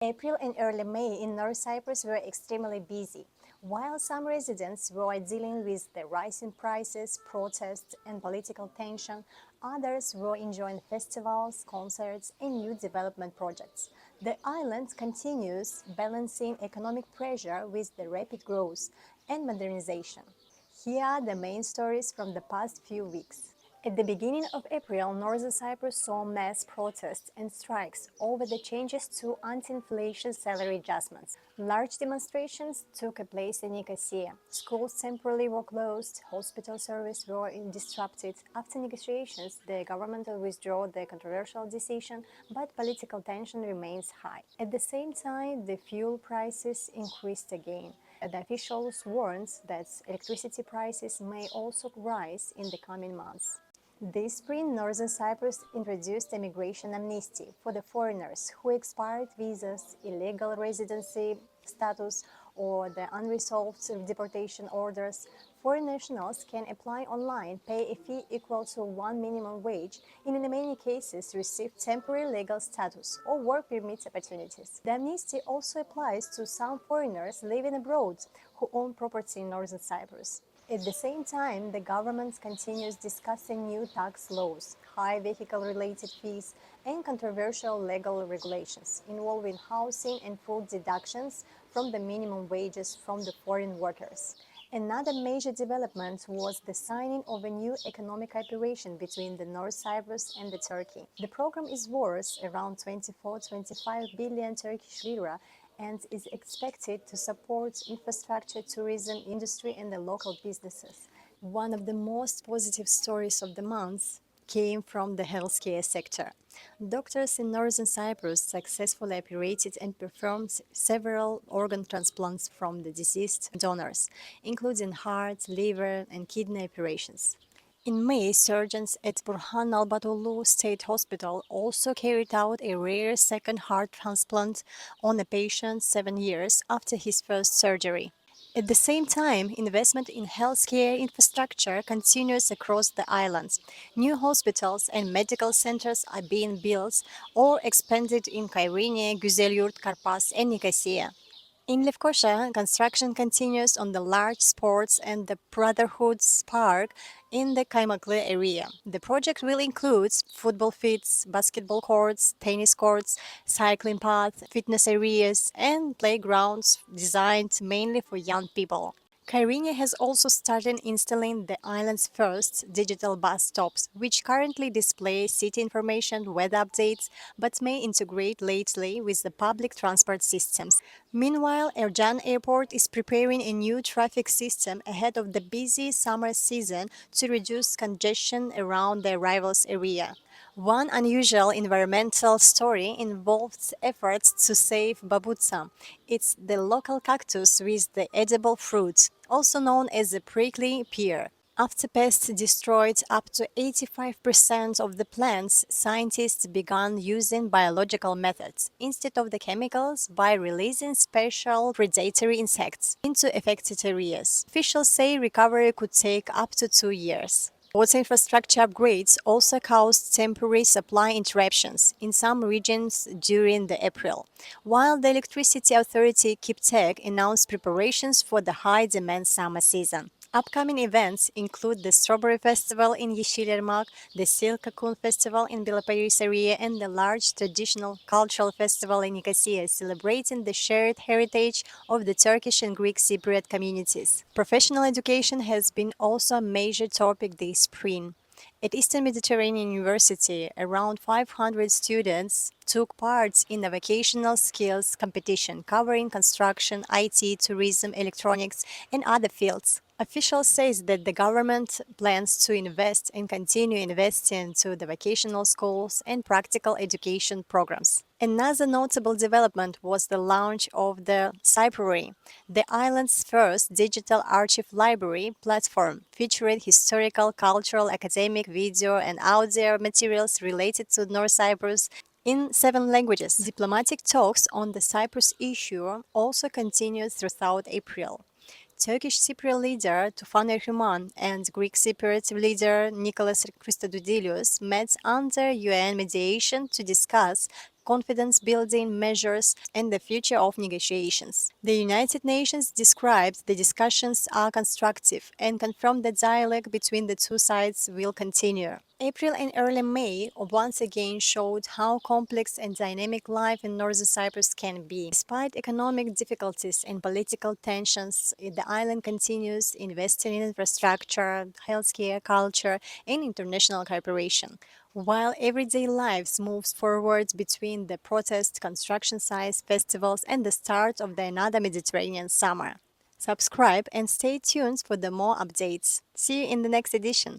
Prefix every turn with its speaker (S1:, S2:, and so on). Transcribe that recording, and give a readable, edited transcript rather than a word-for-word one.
S1: April and early May in North Cyprus were extremely busy. While some residents were dealing with the rising prices, protests, and political tension, others were enjoying festivals, concerts, and new development projects. The island continues balancing economic pressure with the rapid growth and modernization. Here are the main stories from the past few weeks. At the beginning of April, Northern Cyprus saw mass protests and strikes over the changes to anti-inflation salary adjustments. Large demonstrations took place in Nicosia. Schools temporarily were closed, hospital services were disrupted. After negotiations, the government will withdraw the controversial decision, but political tension remains high. At the same time, the fuel prices increased again. The officials warned that electricity prices may also rise in the coming months. This spring, Northern Cyprus introduced a migration amnesty for the foreigners who expired visas, illegal residency status, or the unresolved deportation orders. Foreign nationals can apply online, pay a fee equal to one minimum wage, and in many cases receive temporary legal status or work permit opportunities. The amnesty also applies to some foreigners living abroad who own property in Northern Cyprus. At the same time, the government continues discussing new tax laws, high vehicle-related fees, and controversial legal regulations involving housing and food deductions from the minimum wages from the foreign workers. Another major development was the signing of a new economic cooperation between the North Cyprus and the Turkey. The program is worth around 24-25 billion Turkish lira and is expected to support infrastructure, tourism, industry, and the local businesses. One of the most positive stories of the month came from the healthcare sector. Doctors in Northern Cyprus successfully operated and performed several organ transplants from the deceased donors, including heart, liver, and kidney operations. In May, surgeons at Burhan Albatolu State Hospital also carried out a rare second heart transplant on a patient 7 years after his first surgery. At the same time, investment in healthcare infrastructure continues across the islands. New hospitals and medical centers are being built or expanded in Kyrene, Güzelyurt, Karpas, and Nicosia. In Lefkoşa, construction continues on the large sports and the Brotherhoods Park in the Kaymaklı area. The project will include football fields, basketball courts, tennis courts, cycling paths, fitness areas, and playgrounds designed mainly for young people. Kyrenia has also started installing the island's first digital bus stops, which currently display city information, weather updates, but may integrate lately with the public transport systems. Meanwhile, Ercan Airport is preparing a new traffic system ahead of the busy summer season to reduce congestion around the arrivals area. One unusual environmental story involves efforts to save babutsa. It's the local cactus with the edible fruit, also known as the prickly pear. After pests destroyed up to 85% of the plants, scientists began using biological methods instead of the chemicals by releasing special predatory insects into affected areas. Officials say recovery could take up to 2 years. Water infrastructure upgrades also caused temporary supply interruptions in some regions during the April, while the Electricity Authority KIPTEK announced preparations for the high-demand summer season. Upcoming events include the Strawberry Festival in Yeşilırmak, the Silk Cocoon Festival in Bilaparis area, and the large traditional cultural festival in Nicosia, celebrating the shared heritage of the Turkish and Greek Cypriot communities. Professional education has been also a major topic this spring. At Eastern Mediterranean University, around 500 students took part in a vocational skills competition covering construction, IT, tourism, electronics, and other fields. Officials say that the government plans to invest and continue investing to the vocational schools and practical education programs. Another notable development was the launch of the Cyprary, the island's first digital archive library platform, featuring historical, cultural, academic, video, and audio materials related to North Cyprus in 7 languages. Diplomatic talks on the Cyprus issue also continued throughout April. Turkish Cypriot leader Tufan Erhman and Greek Cypriot leader Nicholas Christodoulou met under UN mediation to discuss confidence-building measures and the future of negotiations. The United Nations described the discussions are constructive and confirmed the dialogue between the two sides will continue. April and early May once again showed how complex and dynamic life in Northern Cyprus can be. Despite economic difficulties and political tensions, the island continues investing in infrastructure, healthcare, culture, and international cooperation. While everyday lives moves forward between the protest, construction sites, festivals, and the start of the another Mediterranean summer. Subscribe and stay tuned for the more updates. See you in the next edition.